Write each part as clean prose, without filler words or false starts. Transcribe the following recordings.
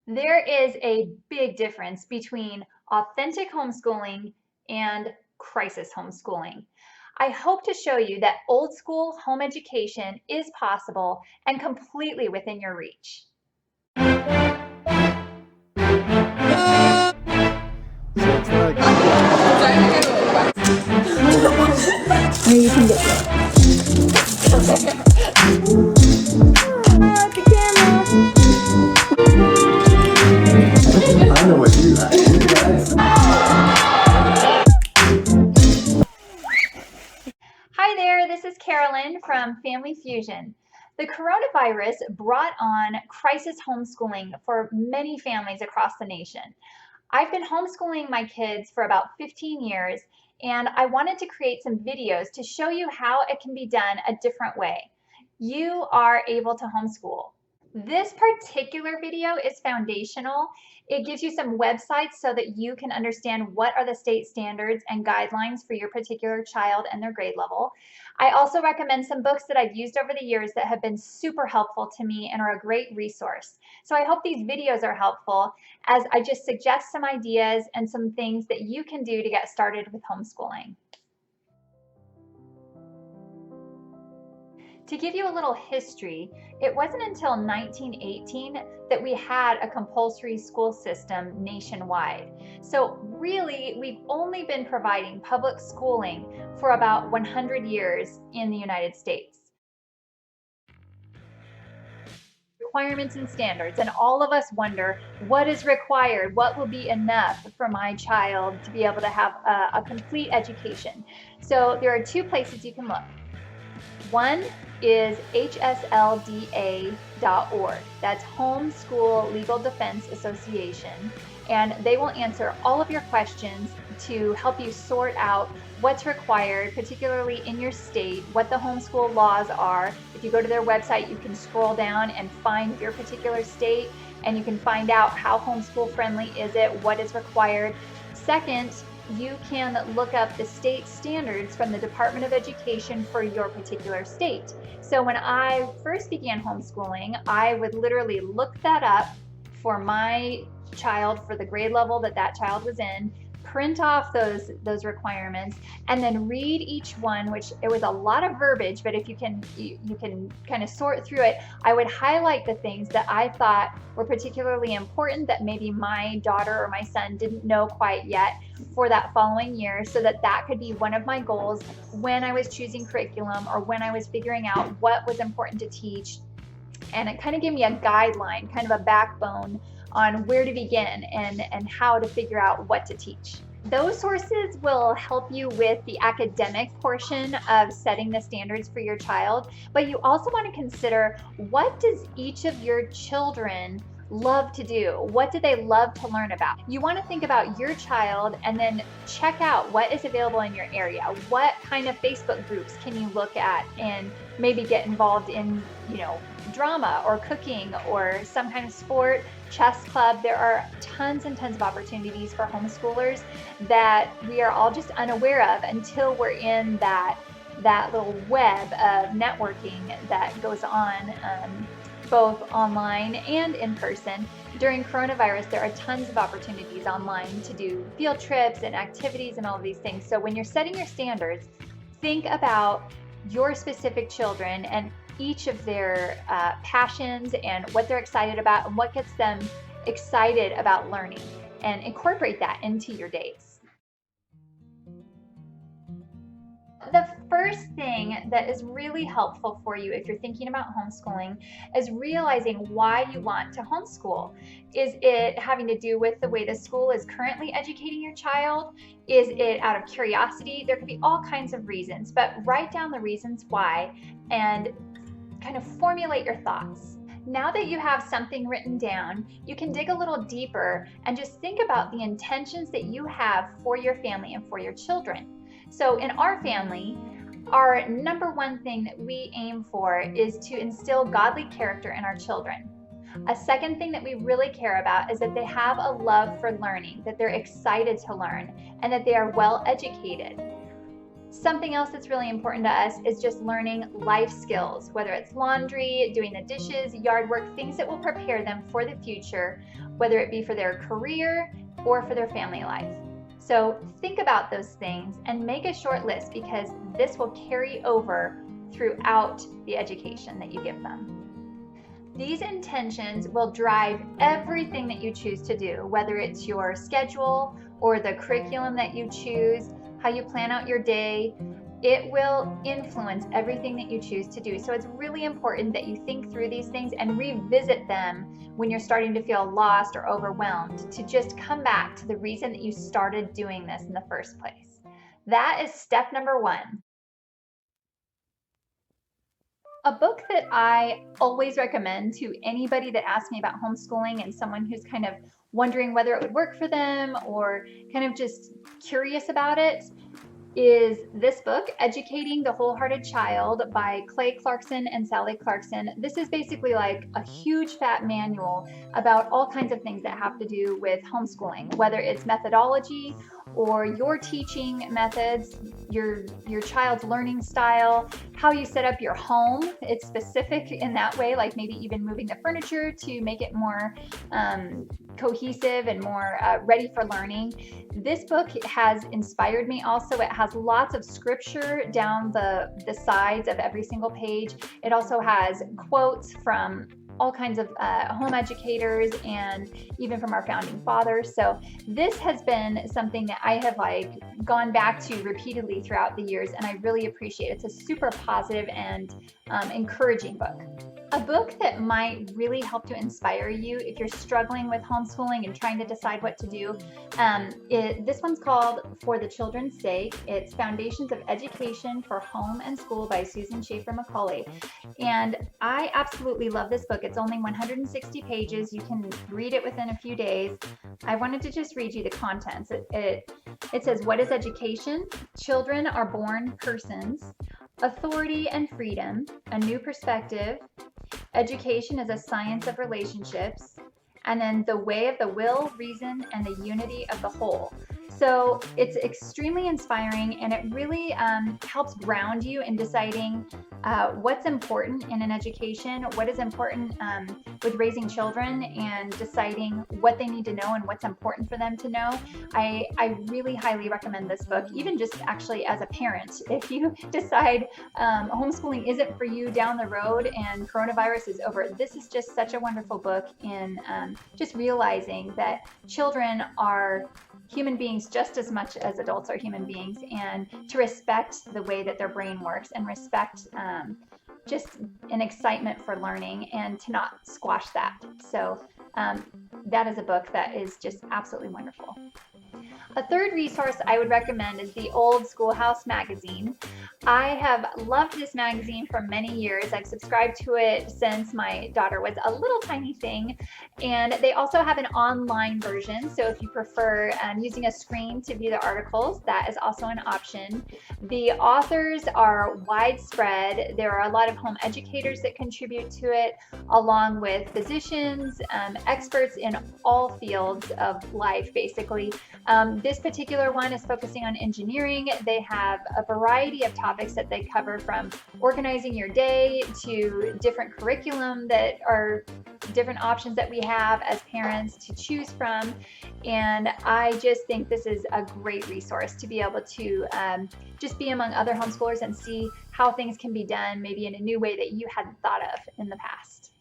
There is a big difference between authentic homeschooling and crisis homeschooling. I hope to show you that old school home education is possible and completely within your reach. Maybe you can get the camera. I don't know what you guys. Hi there, this is Carolyn from Family Fusion. The coronavirus brought on crisis homeschooling for many families across the nation. I've been homeschooling my kids for about 15 years, and I wanted to create some videos to show you how it can be done a different way. You are able to homeschool. This particular video is foundational. It gives you some websites so that you can understand what are the state standards and guidelines for your particular child and their grade level. I also recommend some books that I've used over the years that have been super helpful to me and are a great resource. So I hope these videos are helpful as I just suggest some ideas and some things that you can do to get started with homeschooling. To give you a little history, it wasn't until 1918 that we had a compulsory school system nationwide. So really, we've only been providing public schooling for about 100 years in the United States. Requirements and standards, and all of us wonder what is required, what will be enough for my child to be able to have a complete education. So there are two places you can look. One is hslda.org. That's Homeschool Legal Defense Association. And they will answer all of your questions to help you sort out what's required, particularly in your state, what the homeschool laws are. If you go to their website, you can scroll down and find your particular state, and you can find out how homeschool friendly is it, what is required. Second, you can look up the state standards from the Department of Education for your particular state. So when I first began homeschooling, I would literally look that up for my child, for the grade level that that child was in, print off those requirements, and then read each one, which it was a lot of verbiage, but if you can kind of sort through it, I would highlight the things that I thought were particularly important that maybe my daughter or my son didn't know quite yet for that following year, so that that could be one of my goals when I was choosing curriculum or when I was figuring out what was important to teach. And it kind of gave me a guideline, kind of a backbone on where to begin and how to figure out what to teach. Those sources will help you with the academic portion of setting the standards for your child, but you also want to consider, what does each of your children love to do? What do they love to learn about? You want to think about your child and then check out what is available in your area. What kind of Facebook groups can you look at and maybe get involved in, drama or cooking or some kind of sport, chess club. There are tons and tons of opportunities for homeschoolers that we are all just unaware of until we're in that little web of networking that goes on both online and in person. During coronavirus, there are tons of opportunities online to do field trips and activities and all of these things. So when you're setting your standards, think about your specific children and each of their passions and what they're excited about and what gets them excited about learning, and incorporate that into your days. The first thing that is really helpful for you if you're thinking about homeschooling is realizing why you want to homeschool. Is it having to do with the way the school is currently educating your child? Is it out of curiosity? There could be all kinds of reasons, but write down the reasons why and kind of formulate your thoughts. Now that you have something written down, you can dig a little deeper and just think about the intentions that you have for your family and for your children. So in our family, our number one thing that we aim for is to instill godly character in our children. A second thing that we really care about is that they have a love for learning, that they're excited to learn, and that they are well educated. Something else that's really important to us is just learning life skills, whether it's laundry, doing the dishes, yard work, things that will prepare them for the future, whether it be for their career or for their family life. So think about those things and make a short list, because this will carry over throughout the education that you give them. These intentions will drive everything that you choose to do, whether it's your schedule or the curriculum that you choose, how you plan out your day. It will influence everything that you choose to do. So it's really important that you think through these things and revisit them when you're starting to feel lost or overwhelmed, to just come back to the reason that you started doing this in the first place. That is step number 1. A book that I always recommend to anybody that asks me about homeschooling and someone who's kind of wondering whether it would work for them or kind of just curious about it is this book, Educating the Wholehearted Child by Clay Clarkson and Sally Clarkson. This is basically like a huge fat manual about all kinds of things that have to do with homeschooling, whether it's methodology or your teaching methods, your child's learning style, how you set up your home. It's specific in that way, like maybe even moving the furniture to make it more cohesive and more ready for learning. This book has inspired me also. It has lots of scripture down the sides of every single page. It also has quotes from all kinds of home educators and even from our founding fathers. So this has been something that I have gone back to repeatedly throughout the years, and I really appreciate it. It's a super positive and encouraging book. A book that might really help to inspire you if you're struggling with homeschooling and trying to decide what to do. This one's called For the Children's Sake. It's Foundations of Education for Home and School by Susan Schaeffer Macaulay. And I absolutely love this book. It's only 160 pages. You can read it within a few days. I wanted to just read you the contents. It says, what is education? Children are born persons. Authority and freedom, a new perspective. Education is a science of relationships. And then the way of the will, reason, and the unity of the whole. So it's extremely inspiring, and it really helps ground you in deciding what's important in an education, what is important with raising children, and deciding what they need to know and what's important for them to know. I really highly recommend this book, even just actually as a parent. If you decide homeschooling isn't for you down the road and coronavirus is over, this is just such a wonderful book in just realizing that children are human beings just as much as adults are human beings, and to respect the way that their brain works and respect just an excitement for learning and to not squash that. So that is a book that is just absolutely wonderful. A third resource I would recommend is the Old Schoolhouse magazine. I have loved this magazine for many years. I've subscribed to it since my daughter was a little tiny thing. And they also have an online version. So if you prefer using a screen to view the articles, that is also an option. The authors are widespread. There are a lot of home educators that contribute to it, along with physicians, experts in all fields of life, basically. This particular one is focusing on engineering. They have a variety of topics that they cover, from organizing your day to different curriculum that are different options that we have as parents to choose from. And I just think this is a great resource to be able to just be among other homeschoolers and see how things can be done maybe in a new way that you hadn't thought of in the past.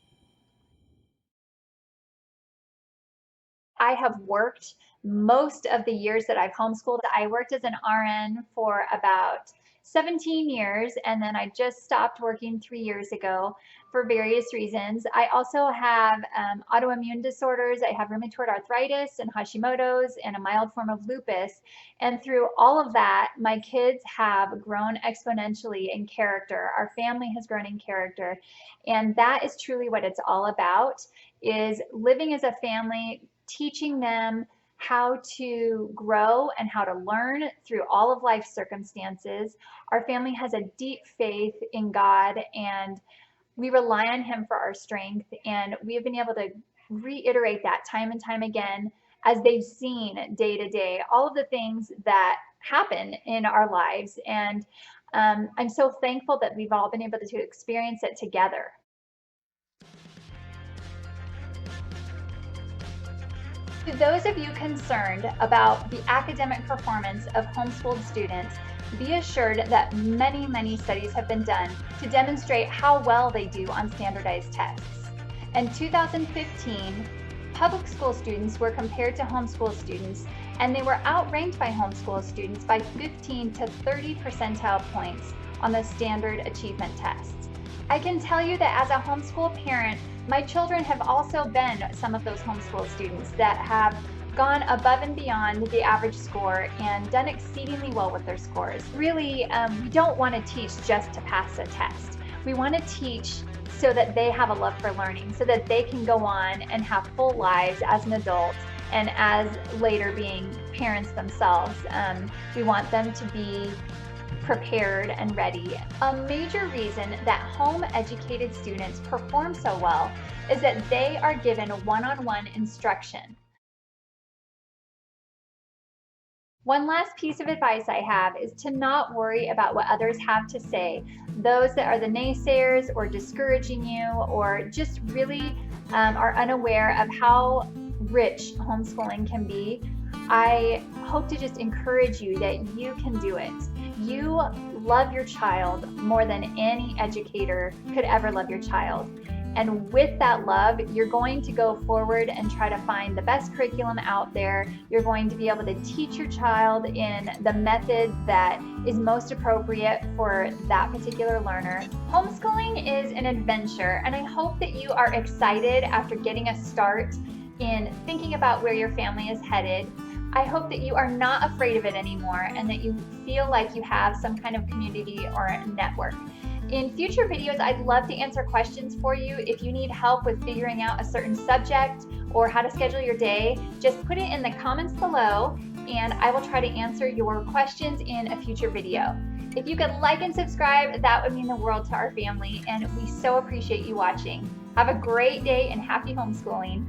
I have worked most of the years that I've homeschooled. I worked as an RN for about 17 years, and then I just stopped working 3 years ago for various reasons. I also have autoimmune disorders. I have rheumatoid arthritis and Hashimoto's and a mild form of lupus. And through all of that, my kids have grown exponentially in character. Our family has grown in character. And that is truly what it's all about, is living as a family, teaching them how to grow and how to learn through all of life's circumstances. Our family has a deep faith in God, and we rely on Him for our strength. And we have been able to reiterate that time and time again as they've seen day to day all of the things that happen in our lives. And I'm so thankful that we've all been able to experience it together. To those of you concerned about the academic performance of homeschooled students, be assured that many, many studies have been done to demonstrate how well they do on standardized tests. In 2015, public school students were compared to homeschool students, and they were outranked by homeschool students by 15 to 30 percentile points on the standard achievement tests. I can tell you that as a homeschool parent, my children have also been some of those homeschool students that have gone above and beyond the average score and done exceedingly well with their scores. Really, we don't want to teach just to pass a test. We want to teach so that they have a love for learning, so that they can go on and have full lives as an adult and as later being parents themselves. We want them to be prepared and ready. A major reason that home-educated students perform so well is that they are given one-on-one instruction. One last piece of advice I have is to not worry about what others have to say. Those that are the naysayers or discouraging you or just really are unaware of how rich homeschooling can be. I hope to just encourage you that you can do it. You love your child more than any educator could ever love your child. And with that love, you're going to go forward and try to find the best curriculum out there. You're going to be able to teach your child in the method that is most appropriate for that particular learner. Homeschooling is an adventure, and I hope that you are excited after getting a start in thinking about where your family is headed. I hope that you are not afraid of it anymore and that you feel like you have some kind of community or network. In future videos, I'd love to answer questions for you. If you need help with figuring out a certain subject or how to schedule your day, just put it in the comments below and I will try to answer your questions in a future video. If you could like and subscribe, that would mean the world to our family, and we so appreciate you watching. Have a great day and happy homeschooling.